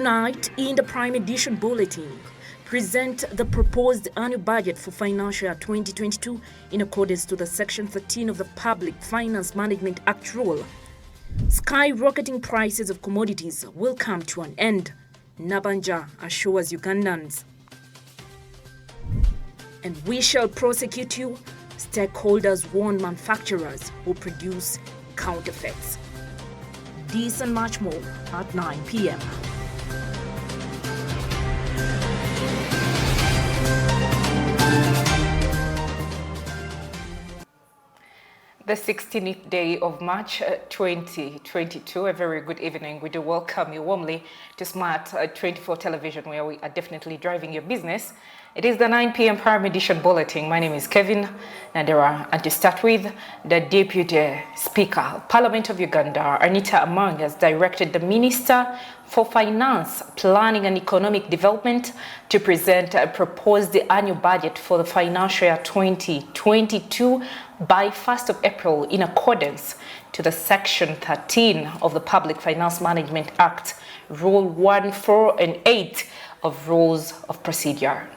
Tonight, in the Prime Edition Bulletin, present the proposed annual budget for financial year 2022 in accordance to the Section 13 of the Public Finance Management Act rule. Skyrocketing prices of commodities will come to an end, Nabanja assures Ugandans. And we shall prosecute you, stakeholders warn manufacturers who produce counterfeits. This and much more at 9 p.m. The 16th day of March 2022. A very good evening. We do welcome you warmly to Smart 24 Television, where we are definitely driving your business. It is the 9 p.m. Prime Edition Bulletin. My name is Kevin Nadera, and to start with, the Deputy Speaker of Parliament of Uganda, Anita Among, has directed the Minister for Finance, Planning and Economic Development to present a proposed annual budget for the financial year 2022 by 1st of April in accordance to the Section 13 of the Public Finance Management Act, Rule 1, 4 and 8 of Rules of Procedure.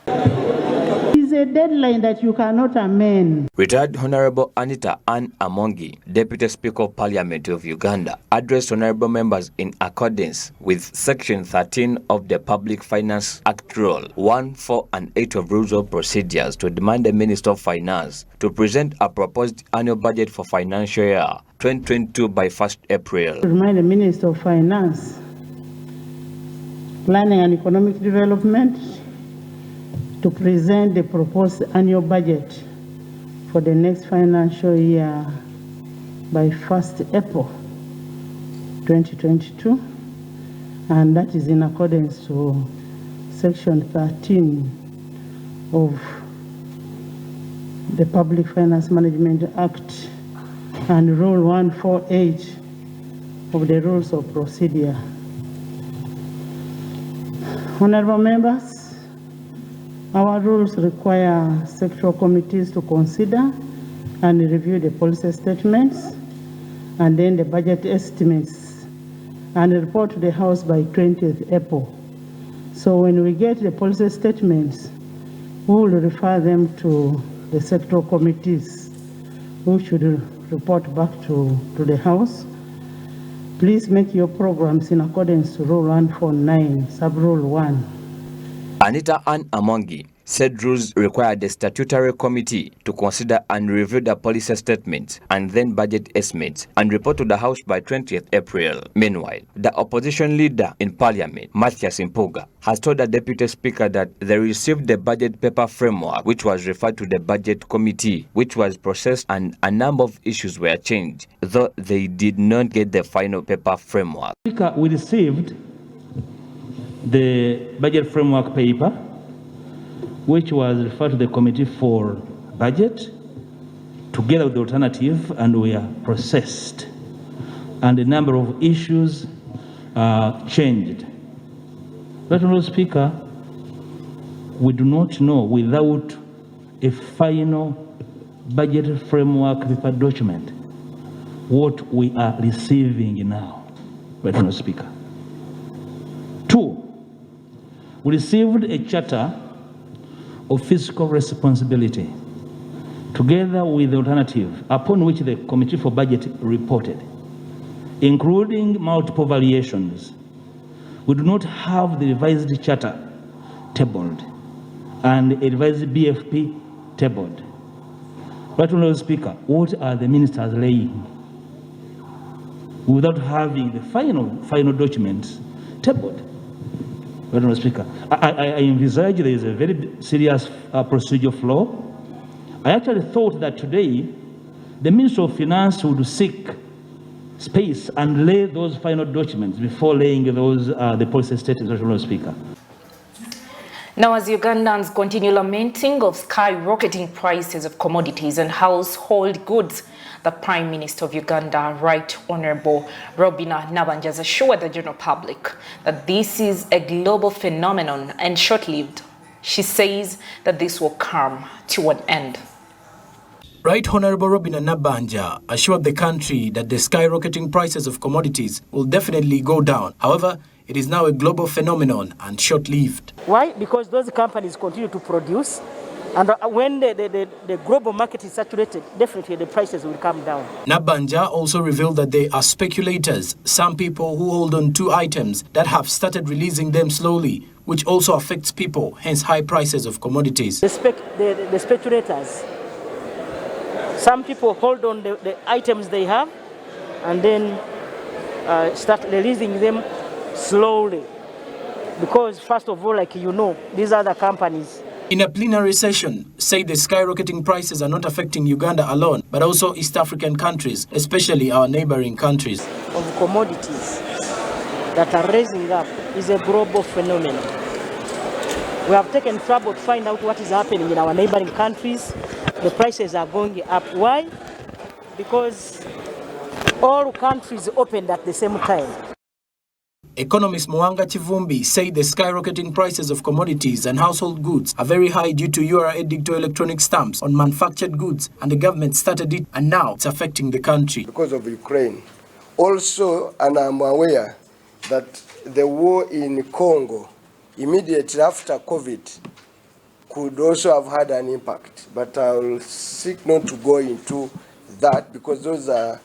It's a deadline that you cannot amend. Retired Honorable Anita Ann Amongi, Deputy Speaker of Parliament of Uganda, addressed honorable members in accordance with Section 13 of the Public Finance Act Rule 1, 4 and 8 of Rules of Procedures to demand the Minister of Finance to present a proposed annual budget for financial year 2022 by 1st April. Remind the Minister of Finance, Planning and Economic Development to present the proposed annual budget for the next financial year by 1st April 2022, and that is in accordance to Section 13 of the Public Finance Management Act and Rule 148 of the Rules of Procedure. Honorable members, our rules require sectoral committees to consider and review the policy statements and then the budget estimates and report to the House by 20th April. So when we get the policy statements, we will refer them to the sectoral committees who should report back to the House. Please make your programs in accordance to Rule 149, Sub-Rule 1. Anita Ann Amongi said rules require the statutory committee to consider and review the policy statements and then budget estimates and report to the House by 20th April. Meanwhile, the opposition leader in Parliament, Matthias Impuga, has told the Deputy Speaker that they received the budget paper framework, which was referred to the budget committee, which was processed, and a number of issues were changed, though they did not get the final paper framework. Speaker, we received the budget framework paper, which was referred to the committee for budget, together with the alternative, and were processed. And a number of issues changed. But, Honourable Speaker, we do not know without a final budget framework paper document what we are receiving now. But, Honourable Speaker. 2, we received a charter of fiscal responsibility together with the alternative upon which the Committee for Budget reported, including multiple variations. We do not have the revised charter tabled and a revised BFP tabled. But, Honourable Speaker, what are the ministers laying without having the final documents tabled? Honourable Speaker, I envisage there is a very serious procedure flaw. I actually thought that today the Minister of Finance would seek space and lay those final documents before laying those the policy statements, Honourable Speaker. Now, as Ugandans continue lamenting of skyrocketing prices of commodities and household goods, the Prime Minister of Uganda, Right Honorable Robina Nabanja, has assured the general public that this is a global phenomenon and short-lived. She says that this will come to an end. Right Honorable Robina Nabanja assured the country that the skyrocketing prices of commodities will definitely go down. However, it is now a global phenomenon and short-lived. Why? Because those companies continue to produce, and when the global market is saturated, definitely the prices will come down. Nabanja also revealed that there are speculators, some people who hold on to items that have started releasing them slowly, which also affects people, hence high prices of commodities. The speculators, some people hold on the items they have and then start releasing them slowly. Because first of all, like you know, these are the companies. In a plenary session, said the skyrocketing prices are not affecting Uganda alone, but also East African countries, especially our neighboring countries. Of commodities that are raising up is a global phenomenon. We have taken trouble to find out what is happening in our neighboring countries. The prices are going up. Why? Because all countries opened at the same time. Economist Mwanga Chivumbi said the skyrocketing prices of commodities and household goods are very high due to URA edict to electronic stamps on manufactured goods, and the government started it and now it's affecting the country. Because of Ukraine. Also, and I'm aware that the war in Congo, immediately after COVID, could also have had an impact. But I'll seek not to go into that because those are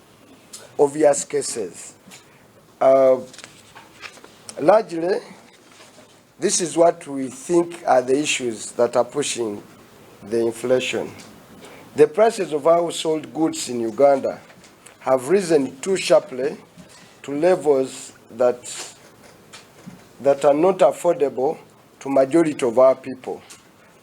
obvious cases. Largely, this is what we think are the issues that are pushing the inflation. The prices of household goods in Uganda have risen too sharply to levels that are not affordable to majority of our people.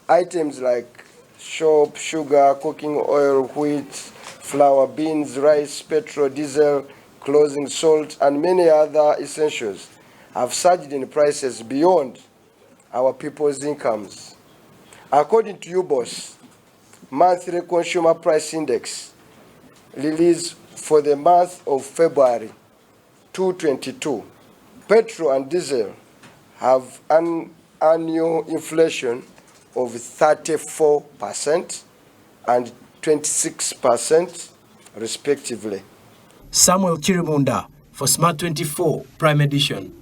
Items like soap, sugar, cooking oil, wheat, flour, beans, rice, petrol, diesel, clothing, salt, and many other essentials have surged in prices beyond our people's incomes. According to UBOS, monthly consumer price index released for the month of February 2022, petrol and diesel have an annual inflation of 34% and 26% respectively. Samuel Chirimunda for Smart 24 Prime Edition.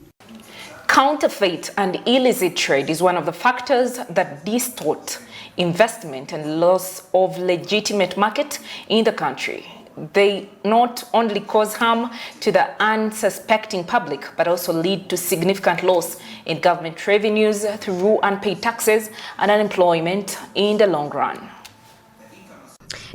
Counterfeit and illicit trade is one of the factors that distort investment and loss of legitimate market in the country. They not only cause harm to the unsuspecting public, but also lead to significant loss in government revenues through unpaid taxes and unemployment in the long run.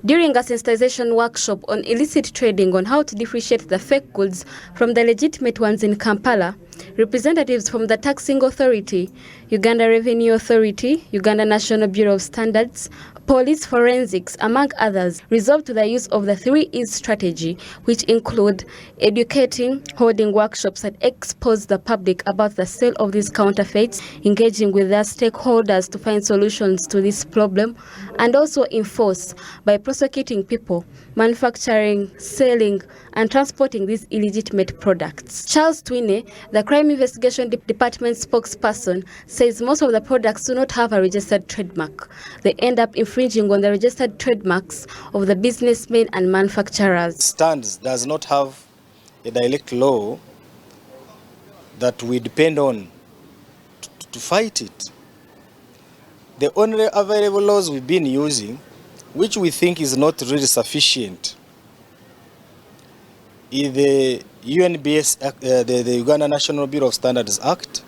During a sensitization workshop on illicit trading on how to differentiate the fake goods from the legitimate ones in Kampala, representatives from the Taxing Authority, Uganda Revenue Authority, Uganda National Bureau of Standards, Police Forensics, among others, resolved to the use of the 3 E's strategy, which include educating, holding workshops that expose the public about the sale of these counterfeits, engaging with their stakeholders to find solutions to this problem, and also enforce by prosecuting people manufacturing, selling, and transporting these illegitimate products. Charles Twine, the Crime Investigation Department spokesperson, says most of the products do not have a registered trademark. They end up infringing on the registered trademarks of the businessmen and manufacturers. Stands does not have a direct law that we depend on to fight it. The only available laws we've been using, which we think is not really sufficient, is the UNBS, the Uganda National Bureau of Standards Act,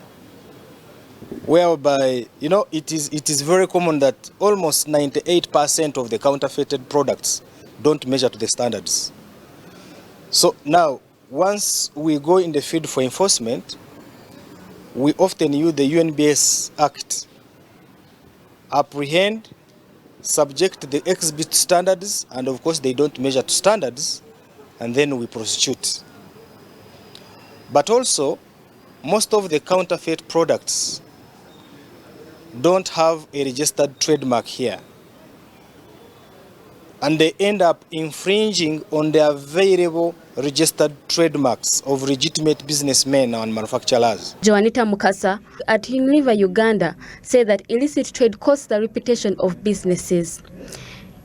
whereby, you know, it is very common that almost 98% of the counterfeited products don't measure to the standards. So now, once we go in the field for enforcement, we often use the UNBS Act, apprehend, subject the exhibit standards, and of course they don't measure to standards, and then we prosecute. But also, most of the counterfeit products don't have a registered trademark here, and they end up infringing on the available registered trademarks of legitimate businessmen and manufacturers. Joanita Mukasa at Unilever Uganda said that illicit trade costs the reputation of businesses.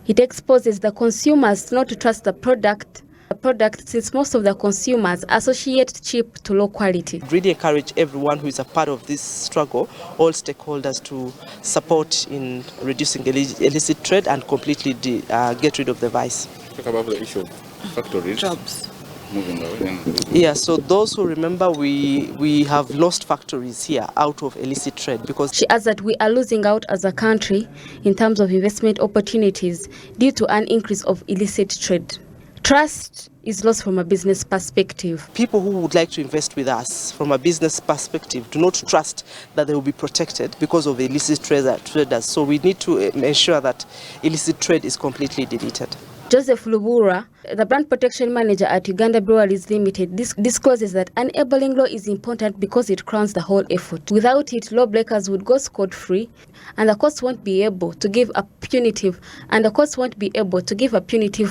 It exposes the consumers not to trust the product product since most of the consumers associate cheap to low quality. Really encourage everyone who is a part of this struggle, all stakeholders, to support in reducing illicit trade and completely get rid of the vice. Talk about the issue of factories. Jobs. Moving away. Yeah, so those who remember, we have lost factories here out of illicit trade because she adds that we are losing out as a country in terms of investment opportunities due to an increase of illicit trade. Trust is lost from a business perspective. People who would like to invest with us from a business perspective do not trust that they will be protected because of the illicit traders. So we need to ensure that illicit trade is completely deleted. Joseph Lubura, the brand protection manager at Uganda Breweries Limited, discloses that enabling law is important because it crowns the whole effort. Without it, lawbreakers would go scot-free, and the courts won't be able to give a punitive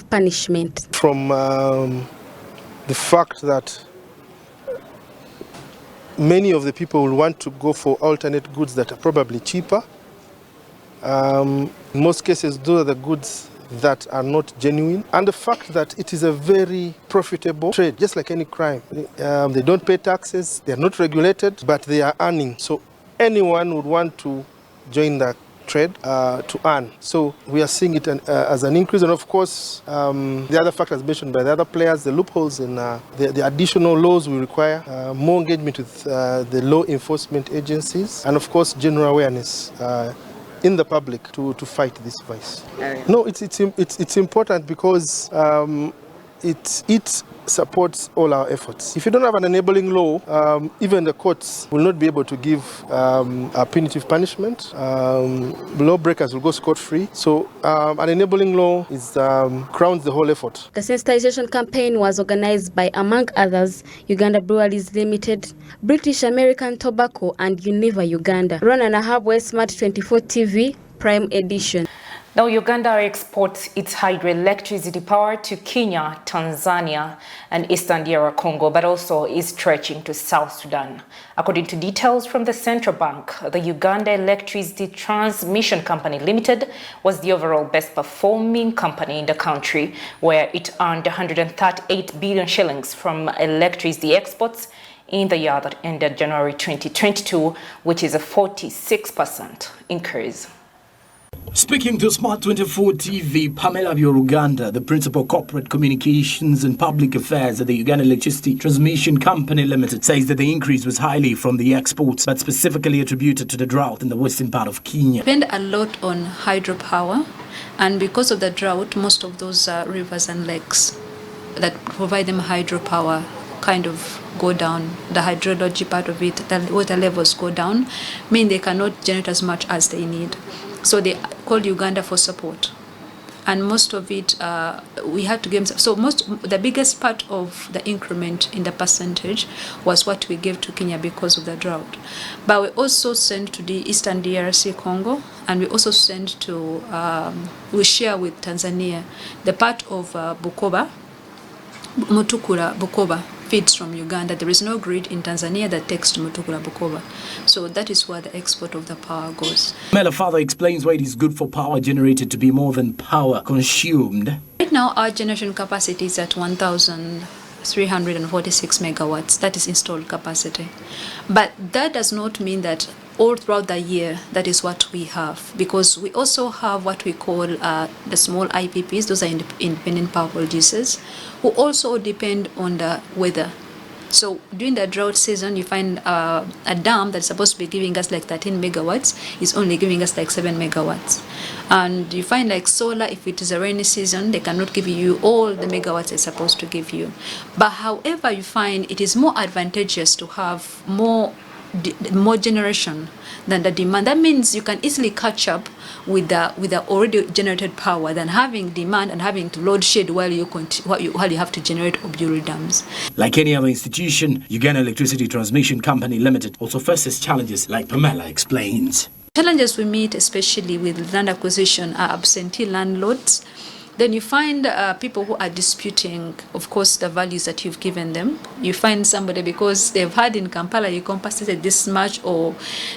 punishment. From the fact that many of the people will want to go for alternate goods that are probably cheaper. In most cases, those are the goods that are not genuine, and the fact that it is a very profitable trade, just like any crime. They don't pay taxes, they are not regulated, but they are earning. So anyone would want to join that trade to earn. So we are seeing it as an increase, and of course the other factors mentioned by the other players, the loopholes in the additional laws will require more engagement with the law enforcement agencies, and of course general awareness in the public to fight this vice. No, it's important because it supports all our efforts. If you don't have an enabling law, even the courts will not be able to give a punitive punishment. Lawbreakers will go scot-free. So an enabling law is crowns the whole effort. The sensitization campaign was organized by, among others, Uganda Breweries Limited, British American Tobacco, and Univa Uganda. Run and Ahab Smart 24 TV, Prime Edition. Now, Uganda exports its hydroelectricity power to Kenya, Tanzania, and Eastern DR Congo, but also is stretching to South Sudan. According to details from the central bank, the Uganda Electricity Transmission Company Limited was the overall best performing company in the country, where it earned 138 billion shillings from electricity exports in the year that ended January 2022, which is a 46% increase. Speaking to Smart 24 TV, Pamela Byoruganda, the Principal Corporate Communications and Public Affairs at the Uganda Electricity Transmission Company Limited, says that the increase was highly from the exports, but specifically attributed to the drought in the western part of Kenya. Depend a lot on hydropower, and because of the drought, most of those rivers and lakes that provide them hydropower kind of go down. The hydrology part of it, the water levels go down, mean they cannot generate as much as they need. So they called Uganda for support, and most of it we had to give them. So the biggest part of the increment in the percentage was what we gave to Kenya because of the drought. But we also sent to the Eastern DRC Congo, and we also sent to we share with Tanzania the part of Bukoba, Mutukula Bukoba feeds from Uganda. There is no grid in Tanzania that takes to Mutukula Bukoba. So that is where the export of the power goes. Mela further explains why it is good for power generated to be more than power consumed. Right now our generation capacity is at 1,346 megawatts. That is installed capacity. But that does not mean that all throughout the year that is what we have, because we also have what we call the small IPPs. Those are independent power producers who also depend on the weather. So during the drought season, you find a dam that's supposed to be giving us like 13 megawatts is only giving us like 7 megawatts. And you find like solar, if it is a rainy season, they cannot give you all the megawatts they're supposed to give you. But however, you find it is more advantageous to have more generation than the demand. That means you can easily catch up with the already generated power than having demand and having to load shed while you have to generate auxiliary dams. Like any other institution, Uganda Electricity Transmission Company Limited also faces challenges, like Pamela explains. Challenges we meet, especially with land acquisition, are absentee landlords. Then you find people who are disputing, of course, the values that you've given them. You find somebody because they've had in Kampala you compensated this much, or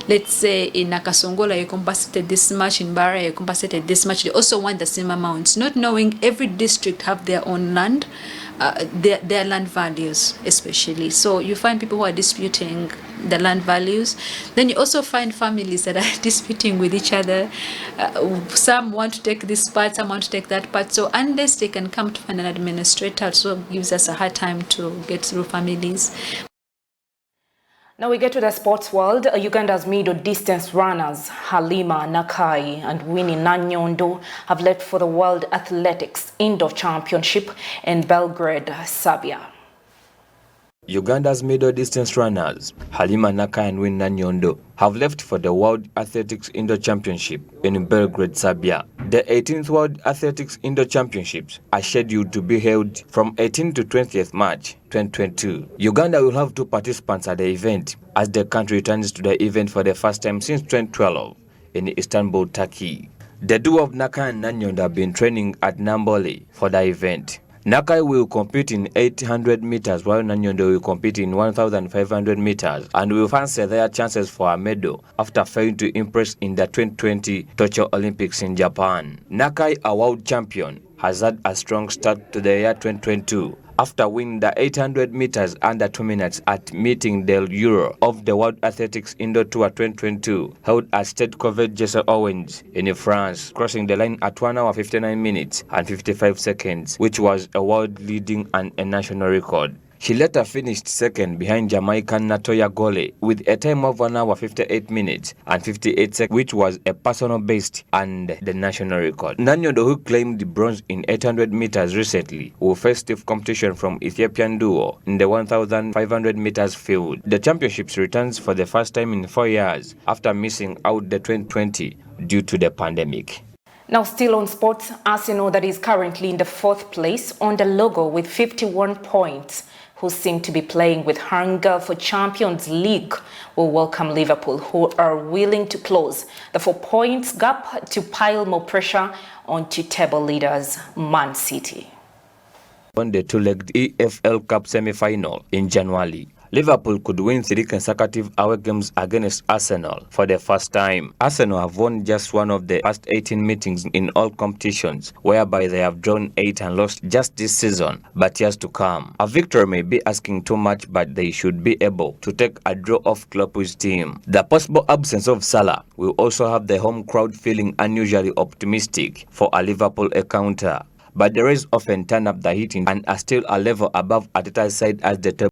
let's say in Nakasongola you compensated this much, in Bara you compensated this much. They also want the same amounts, not knowing every district have their own land their land values, especially. So you find people who are disputing the land values. Then you also find families that are disputing with each other. Some want to take this part, some want to take that part. So unless they can come to find an administrator, it also gives us a hard time to get through families. Now we get to the sports world. Uganda's middle distance runners Halima Nakai and Winnie Nanyondo have left for the World Athletics Indoor Championship in Belgrade, Serbia. Uganda's middle distance runners Halima Nakai and Winnie Nanyondo have left for the World Athletics Indoor Championship in Belgrade, Serbia. The 18th World Athletics Indoor Championships are scheduled to be held from 18th to 20th March 2022. Uganda will have 2 participants at the event as the country returns to the event for the first time since 2012 in Istanbul, Turkey. The duo of Nakai and Nanyondo have been training at Nambole for the event. Nakai will compete in 800 meters while Nanyondo will compete in 1,500 meters and will fancy their chances for a medal after failing to impress in the 2020 Tokyo Olympics in Japan. Nakai, a world champion, has had a strong start to the year 2022 after winning the 800 meters under 2 minutes at meeting del Euro of the World Athletics Indoor Tour 2022 held at Stade Covet Jesse Owens in France, crossing the line at 1 hour 59 minutes and 55 seconds, which was a world leading and a national record. She later finished second behind Jamaican Natoya Gole with a time of 1 hour 58 minutes and 58 seconds, which was a personal best and the national record. Nanyondo, who claimed the bronze in 800 meters recently, will face stiff competition from Ethiopian duo in the 1,500 meters field. The championships returns for the first time in 4 years after missing out the 2020 due to the pandemic. Now still on sports, Arsenal, that is currently in the 4th place on the logo with 51 points, who seem to be playing with hunger for Champions League, will welcome Liverpool, who are willing to close the 4 points gap to pile more pressure onto table leaders Man City. On the 2-legged EFL Cup semi-final in January, Liverpool could win 3 consecutive away games against Arsenal for the first time. Arsenal have won just one of the past 18 meetings in all competitions, whereby they have drawn 8 and lost just this season, but years to come. A victory may be asking too much, but they should be able to take a draw off Klopp's team. The possible absence of Salah will also have the home crowd feeling unusually optimistic for a Liverpool encounter. But the Reds often turn up the heat and are still a level above Arteta's side as the top